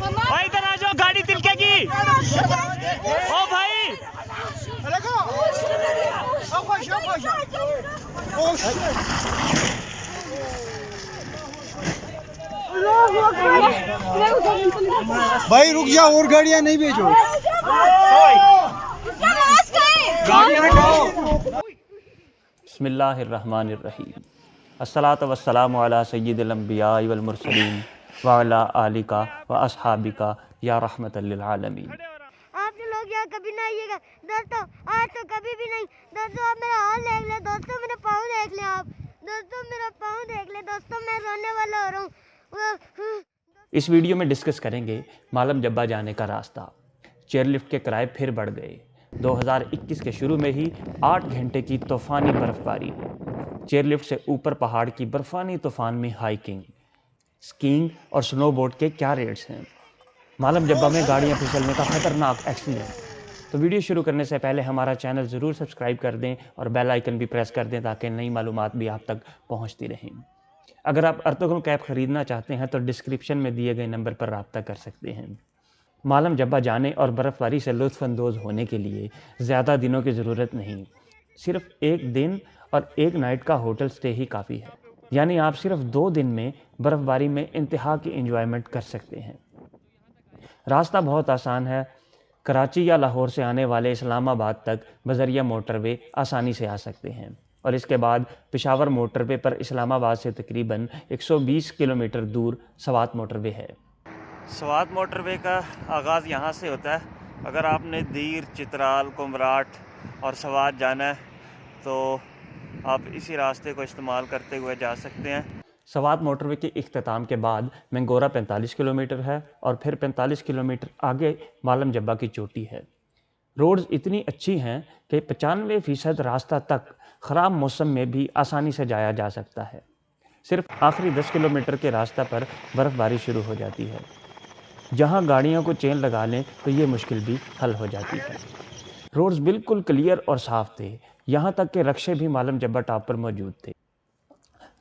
भाई इधर आ जाओ, गाड़ी तिलकेगी। ओ भाई भाई रुक जा, और गाड़ियां नहीं भेजो। बिस्मिल्लाहिर्रहमानिर्रहीम। अस्सलातु वस्सलामु अला सय्यिदिल अंबिया वल मुरसलीन व अला आलिका व अस्हाबिका या रहमतल लिल आलमीन। आप लोग यहाँ कभी ना आइएगा दोस्तों, आज तो कभी भी नहीं दोस्तों। आप मेरा हाल देख ले दोस्तों, मेरा पाँव देख ले आप दोस्तों, मेरा पाँव देख ले दोस्तों, मैं रोने वाला हो रहा हूँ। इस वीडियो में डिस्कस करेंगे मालम जब्बा जाने का रास्ता। चेयरलिफ्ट के किराए फिर बढ़ गए। 2021 के शुरू में ही 8 घंटे की तूफ़ानी बर्फबारी, चेयरलिफ्ट से ऊपर पहाड़ की बर्फानी तूफान में हाइकिंग, स्कीइंग और स्नोबोर्ड के क्या रेट्स हैं, मालम जब्बा में गाड़ियां फिसलने का खतरनाक एक्सीडेंट। तो वीडियो शुरू करने से पहले हमारा चैनल ज़रूर सब्सक्राइब कर दें और बेल आइकन भी प्रेस कर दें ताकि नई मालूमात भी आप तक पहुंचती रहें। अगर आप अर्तुगरुल कैब ख़रीदना चाहते हैं तो डिस्क्रिप्शन में दिए गए नंबर पर रब्ता कर सकते हैं। मालम जब्बा जाने और बर्फ़बारी से लुत्फ़अंदोज़ होने के लिए ज़्यादा दिनों की ज़रूरत नहीं, सिर्फ 1 दिन और 1 नाइट का होटल स्टे ही काफ़ी है। यानी आप सिर्फ 2 दिन में बर्फ़बारी में इंतहा की एंजॉयमेंट कर सकते हैं। रास्ता बहुत आसान है। कराची या लाहौर से आने वाले इस्लामाबाद तक बज़रिया मोटरवे आसानी से आ सकते हैं और इसके बाद पेशावर मोटरवे पर इस्लामाबाद से तकरीबन 120 किलोमीटर दूर सवात मोटरवे है। सवात मोटरवे का आगाज़ यहाँ से होता है। अगर आपने दीर, चित्राल, कुमराट और सवात जाना है तो आप इसी रास्ते को इस्तेमाल करते हुए जा सकते हैं। सवात मोटरवे के इख्तिताम के बाद मैंगोरा 45 किलोमीटर है और फिर 45 किलोमीटर आगे मालम जब्बा की चोटी है। रोड्स इतनी अच्छी हैं कि 95% रास्ता तक ख़राब मौसम में भी आसानी से जाया जा सकता है। सिर्फ आखिरी 10 किलोमीटर के रास्ता पर बर्फ़बारी शुरू हो जाती है। जहां गाड़ियों को चेन लगा लें तो ये मुश्किल भी हल हो जाती है। रोड्स बिल्कुल क्लियर और साफ़ थे, यहाँ तक कि रक्शे भी मालम जब्बा टॉप पर मौजूद थे।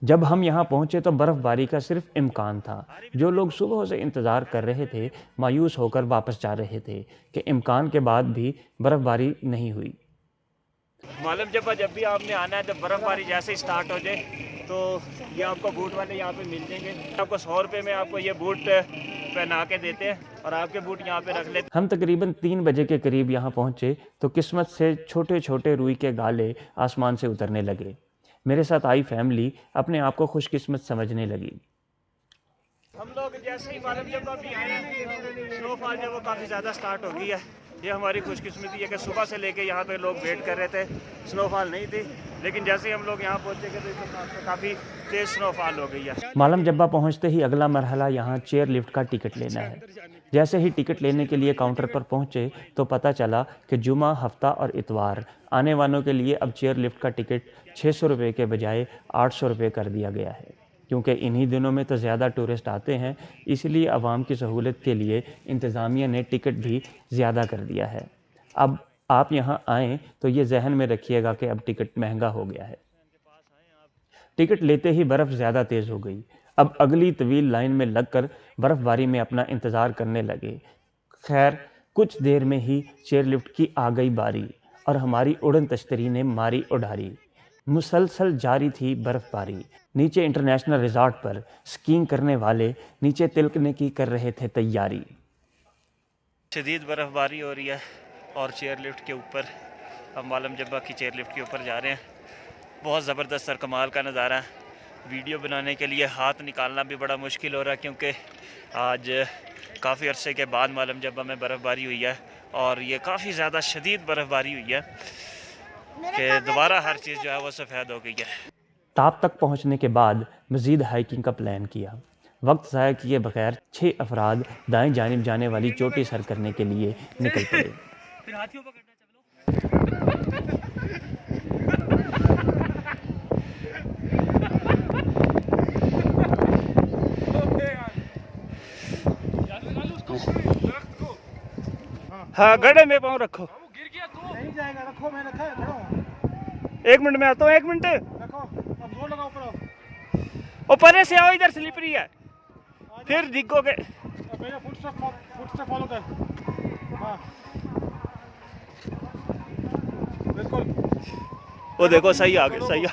जब हम यहाँ पहुँचे तो बर्फ़बारी का सिर्फ इम्कान था। जो लोग सुबह से इंतज़ार कर रहे थे मायूस होकर वापस जा रहे थे कि इम्कान के बाद भी बर्फ़बारी नहीं हुई। मालम जब्बा जब भी आपने आना है तो बर्फ़बारी जैसे ही स्टार्ट हो जाए तो ये आपको बूट वाले यहाँ पे मिल जाएंगे। आपको 100 रुपये में आपको ये बूट पहना के देते हैं और आपके बूट यहाँ पे रख लेते। हम तकरीबन 3 बजे के करीब यहाँ पहुँचे तो किस्मत से छोटे छोटे रुई के गाले आसमान से उतरने लगे। मेरे साथ आई फैमिली अपने आप को खुशकिस्मत समझने लगी। हम लोग जैसे ही मालम जब्बा भी आए स्नोफॉल जो वो काफ़ी ज़्यादा स्टार्ट हो गई है। ये हमारी खुशकिस्मती है कि सुबह से लेके यहाँ पे लोग वेट कर रहे थे, स्नोफॉल नहीं थी, लेकिन जैसे ही हम लोग यहाँ पहुँचे तो काफ़ी तेज़ स्नोफॉल हो गई है। मालम जब्बा पहुँचते ही अगला मरहला यहाँ चेयर लिफ्ट का टिकट लेना है। जैसे ही टिकट लेने के लिए काउंटर पर पहुँचे तो पता चला कि जुमा, हफ्ता और इतवार आने वालों के लिए अब चेयर लिफ्ट का टिकट 600 रुपये के बजाय 800 रुपये कर दिया गया है। क्योंकि इन्हीं दिनों में तो ज़्यादा टूरिस्ट आते हैं, इसलिए आवाम की सहूलत के लिए इंतज़ामिया ने टिकट भी ज़्यादा कर दिया है। अब आप यहाँ आएँ तो ये जहन में रखिएगा कि अब टिकट महंगा हो गया है। टिकट लेते ही बर्फ़ ज़्यादा तेज़ हो गई। अब अगली तवील लाइन में लगकर बर्फ़बारी में अपना इंतज़ार करने लगे। खैर कुछ देर में ही चेयरलिफ्ट की आ गई बारी और हमारी उड़न तश्तरी ने मारी उड़ारी। मुसलसल जारी थी बर्फ़बारी। नीचे इंटरनेशनल रिज़ॉर्ट पर स्कीइंग करने वाले नीचे तिलकने की कर रहे थे तैयारी। शदीद बर्फ़बारी हो रही है और चेयरलिफ्ट के ऊपर अब मालम जब्बा की चेयरलिफ्ट के ऊपर जा रहे हैं। बहुत ज़बरदस्त और कमाल का नज़ारा है। वीडियो बनाने के लिए हाथ निकालना भी बड़ा मुश्किल हो रहा है क्योंकि आज काफ़ी अरसे के बाद मालम जब्बा में बर्फ़बारी हुई है और ये काफ़ी ज़्यादा शदीद बर्फ़बारी हुई है कि दोबारा हर चीज़ जो है वो सफ़ेद हो गई है। ताप तक पहुंचने के बाद मज़ीद हाइकिंग का प्लान किया। वक्त ज़ाया किए बगैर 6 अफराद दाएं जानिब जाने वाली चोटी सर करने के लिए निकल पड़े। हाँ गड्ढे में पाँव रखो। गिर गया तो नहीं जाएगा, रखो, मैं रखा है, खड़ा हूं। 1 मिनट में आता हूँ, 1 मिनट रखो, अब जोर लगाओ, ऊपर आओ। ऊपर से आओ, इधर स्लिपरी है, फिर दिखोगे। मेरा फुटस्टेप फॉलो कर। हाँ बिल्कुल। वो देखो सही आ गए, सही आ।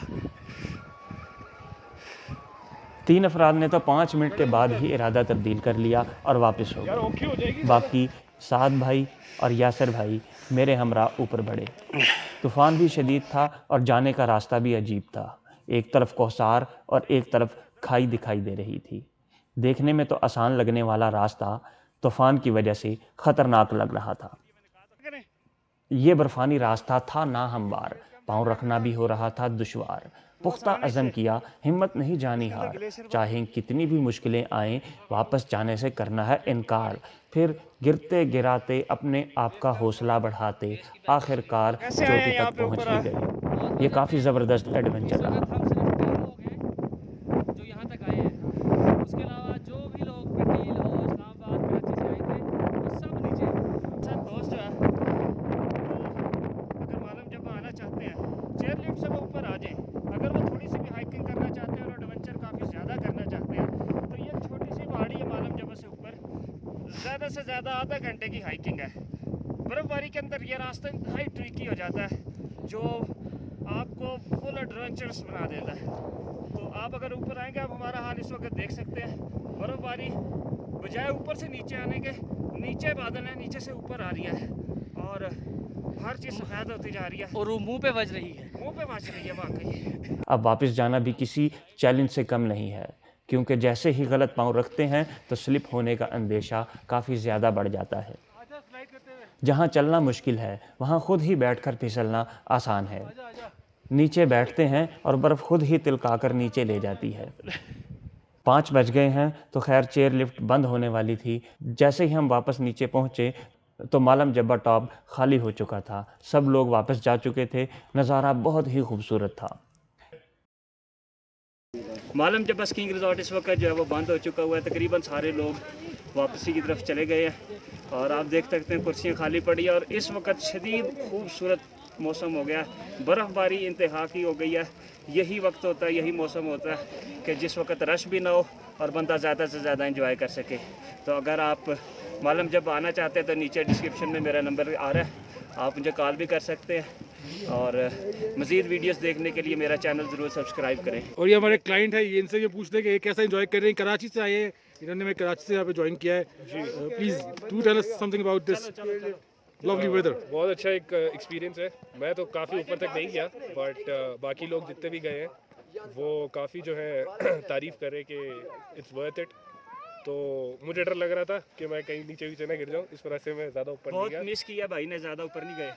3 अफराद ने तो 5 मिनट के बाद ही इरादा तब्दील कर लिया और वापस हो गए। बाकी साद भाई और यासर भाई मेरे हमरा ऊपर बढ़े। तूफ़ान भी शदीद था और जाने का रास्ता भी अजीब था। एक तरफ कौसार और एक तरफ खाई दिखाई दे रही थी। देखने में तो आसान लगने वाला रास्ता तूफ़ान की वजह से ख़तरनाक लग रहा था। ये बर्फ़ानी रास्ता था नाहमवार, पाँव रखना भी हो रहा था दुश्वार। पुख्ता अज़म किया, हिम्मत नहीं जानी हार, चाहे कितनी भी मुश्किलें आएं, वापस जाने से करना है इनकार। फिर गिरते गिराते अपने आप का हौसला बढ़ाते आखिरकार चोटी तक पहुंच ही गए। ये काफ़ी ज़बरदस्त एडवेंचर रहा। जो यहाँ तक आए हैं, उसके अलावा जो भी लोग पटेल हो, इस्लामाबाद कराची से आए थे, वो सब नीचे। सब दोस्त जो है अगर मालूम जब आना चाहते हैं चेयर लिफ्ट से वो ऊपर आ जाएं। अगर वो थोड़ी सी भी हाइकिंग करना चाहते हैं और एडवेंचर काफ़ी ज़्यादा करना चाहते हैं तो ये छोटी सी पहाड़ी है मालूम जब से ऊपर, ज़्यादा से ज़्यादा आधा घंटे की हाइकिंग है। बर्फ़बारी के अंदर ये रास्ता इंतहाई ट्रिकी हो जाता है जो आपको फुल एडवेंचरस बना देता है। तो आप अगर ऊपर आएंगे, आप हमारा हाल इस वक्त देख सकते हैं। बर्फ़बारी बजाय ऊपर से नीचे आने के, नीचे बादल है, नीचे से ऊपर आ रही है और हर चीज़ सफ़ेद होती जा रही है और वो मुंह पे बज रही है। मुँह पे बज रही है वाकई। अब वापस जाना भी किसी चैलेंज से कम नहीं है, क्योंकि जैसे ही गलत पाँव रखते हैं तो स्लिप होने का अंदेशा काफ़ी ज़्यादा बढ़ जाता है। जहाँ चलना मुश्किल है वहाँ खुद ही बैठकर फिसलना आसान है। नीचे बैठते हैं और बर्फ़ खुद ही तिलकाकर नीचे ले जाती है। 5 बज गए हैं तो खैर चेयर लिफ्ट बंद होने वाली थी। जैसे ही हम वापस नीचे पहुँचे तो मालम जब्बा टॉप खाली हो चुका था। सब लोग वापस जा चुके थे। नज़ारा बहुत ही खूबसूरत था। मालम जब्बा स्कीइंग रिजॉर्ट इस वक्त जो है वो बंद हो चुका हुआ है। तकरीबन सारे लोग वापसी की तरफ चले गए हैं और आप देख सकते हैं कुर्सियाँ खाली पड़ी है और इस वक्त शदीद खूबसूरत मौसम हो गया। बर्फ़बारी इंतहा की हो गई है। यही वक्त होता है, यही मौसम होता है कि जिस वक्त रश भी ना हो और बंदा ज़्यादा से ज़्यादा इंजॉय कर सके। तो अगर आप मालम जब आना चाहते हैं तो नीचे डिस्क्रिप्शन में मेरा नंबर आ रहा है, आप मुझे कॉल भी कर सकते हैं। और मज़ीद वीडियोस देखने के लिए मेरा चैनल ज़रूर सब्सक्राइब करें। और ये हमारे क्लाइंट है, ये इनसे ये पूछते हैं कि ये कैसा एंजॉय कर रहे हैं। कराची से आए हैं, इन्होंने मैं कराची से यहाँ पे ज्वाइन किया है। Please do tell us something about this lovely weather. बहुत अच्छा एक एक्सपीरियंस है। मैं तो काफ़ी ऊपर तक नहीं गया, बट बाकी लोग जितने भी गए हैं वो काफ़ी जो है तारीफ़ कर रहे कि इट्स वर्थ इट। तो मुझे डर लग रहा था कि मैं कहीं नीचे ना गिर जाऊँ, इस वजह से मैं ज़्यादा ऊपर नहीं बहुत गया। मिस किया भाई ने, ज़्यादा ऊपर नहीं गए।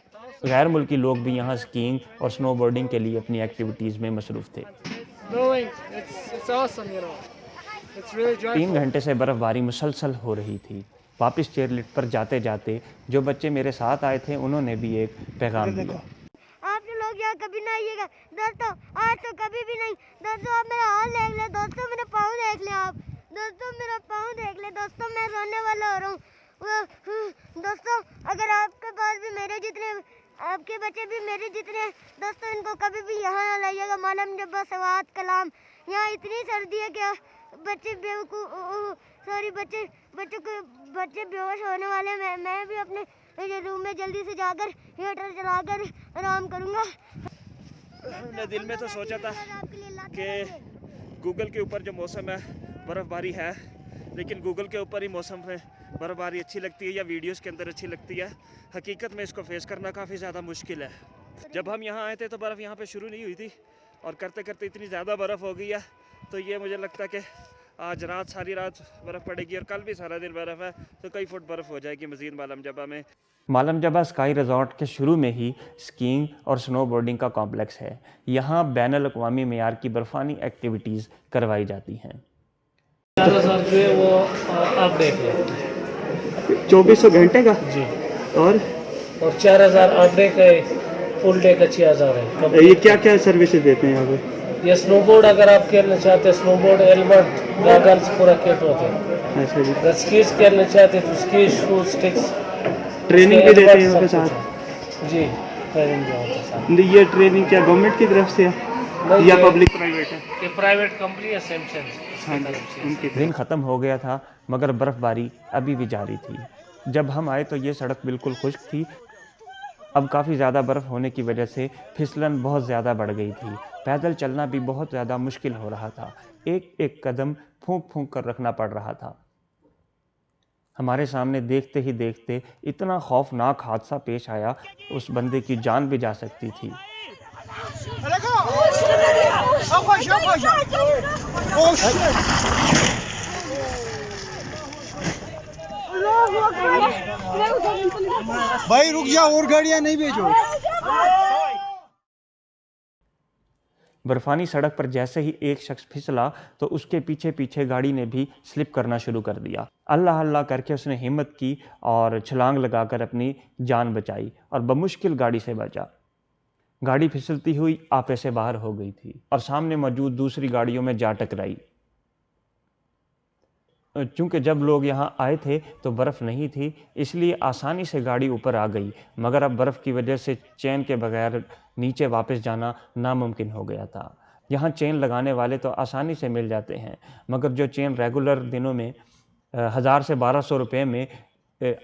गैर मुल्की लोग भी यहाँ स्कीइंग और स्नोबोर्डिंग के लिए अपनी एक्टिविटीज़ में मसरूफ़ थे। 3 घंटे से बर्फ़बारी मुसलसल हो रही थी। वापस चेयर लिफ्ट पर जाते जाते जो बच्चे मेरे साथ आए थे उन्होंने भी एक पैगाम दिया। आप लोग यहाँ कभी ना आइएगा दोस्तों, आज तो कभी भी नहीं। दोस्तों आप मेरा हाल देख ले, दोस्तों मेरा पाँव देख ले, आप दोस्तों मेरा पाँव देख ले। दोस्तों मैं रोने वाला हो रहा हूँ। दोस्तों अगर आपके पास भी मेरे जितने, आपके बच्चे भी मेरे जितने हैं दोस्तों, इनको कभी भी यहाँ ना लाइएगा। मालम जब्बा सवात कलाम, यहाँ इतनी सर्दी है क्या बच्चे बच्चे बेहोश होने वाले। मैं भी अपने रूम में जल्दी से जाकर हीटर चलाकर आराम करूँगा। मैंने दिल में तो सोचा था कि गूगल के ऊपर जो मौसम है बर्फ़बारी है, लेकिन गूगल के ऊपर ही मौसम में बर्फ़बारी अच्छी लगती है या वीडियोस के अंदर अच्छी लगती है। हकीकत में इसको फेस करना काफ़ी ज़्यादा मुश्किल है। जब हम यहाँ आए थे तो बर्फ़ यहाँ पे शुरू नहीं हुई थी और करते करते इतनी ज़्यादा बर्फ़ हो गई है तो ये मुझे लगता है कि आज रात सारी रात बर्फ़ पड़ेगी और कल भी सारा दिन बर्फ़ है तो कई फुट बर्फ़ हो जाएगी मज़ीद मालम जब्बा में। मालम जब्बा स्काई रिजॉर्ट के शुरू में ही स्कीइंग और स्नोबोर्डिंग का कॉम्प्लेक्स है। यहाँ बैनुल अक़वामी मेयार की बर्फ़ानी एक्टिविटीज़ करवाई जाती हैं। 4000 जो है वो आप देख लें 2400 घंटे का जी, और 4000 आप डे का फुल डे का 6000 है। ये क्या क्या सर्विसेज देते हैं यहाँ पे? ये स्नोबोर्ड अगर आप खेलना चाहते हैं, स्नोबोर्ड हेलमेट गॉगल्स पूरा किट होते हैं। अच्छा जी। अगर स्कीज खेलना चाहते हैं तो स्कीज शूज स्टिक्स ट्रेनिंग भी देते हैं यहाँ पे साथ? जी ट्रेनिंग भी होता है साथ। ये ट्रेनिंग क्या गवर्नमेंट की तरफ से है या पब्लिक प्राइवेट है? ये प्राइवेट कंपनी है दिन ख़त्म हो गया था मगर बर्फ़बारी अभी भी जारी थी। जब हम आए तो ये सड़क बिल्कुल खुश्क थी। अब काफ़ी ज़्यादा बर्फ़ होने की वजह से फिसलन बहुत ज़्यादा बढ़ गई थी। पैदल चलना भी बहुत ज़्यादा मुश्किल हो रहा था। एक एक कदम फूंक फूंक कर रखना पड़ रहा था। हमारे सामने देखते ही देखते इतना खौफनाक हादसा पेश आया, उस बंदे की जान भी जा सकती थी। भाई रुक जा, और गाड़ियां नहीं भेजो। बर्फानी सड़क पर जैसे ही एक शख्स फिसला तो उसके पीछे पीछे गाड़ी ने भी स्लिप करना शुरू कर दिया। अल्लाह अल्लाह करके उसने हिम्मत की और छलांग लगाकर अपनी जान बचाई और बमुश्किल गाड़ी से बचा। गाड़ी फिसलती हुई आपे से बाहर हो गई थी और सामने मौजूद दूसरी गाड़ियों में जा टकराई। चूँकि जब लोग यहाँ आए थे तो बर्फ़ नहीं थी, इसलिए आसानी से गाड़ी ऊपर आ गई, मगर अब बर्फ़ की वजह से चेन के बगैर नीचे वापस जाना नामुमकिन हो गया था। यहाँ चेन लगाने वाले तो आसानी से मिल जाते हैं, मगर जो चेन रेगुलर दिनों में 1000 से 1200 रुपये में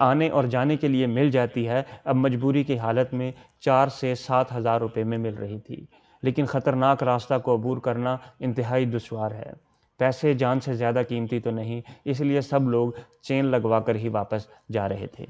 आने और जाने के लिए मिल जाती है, अब मजबूरी की हालत में 4 से 7,000 रुपये में मिल रही थी। लेकिन ख़तरनाक रास्ता को अबूर करना इंतहाई दुश्वार है। पैसे जान से ज़्यादा कीमती तो नहीं, इसलिए सब लोग चेन लगवा कर ही वापस जा रहे थे।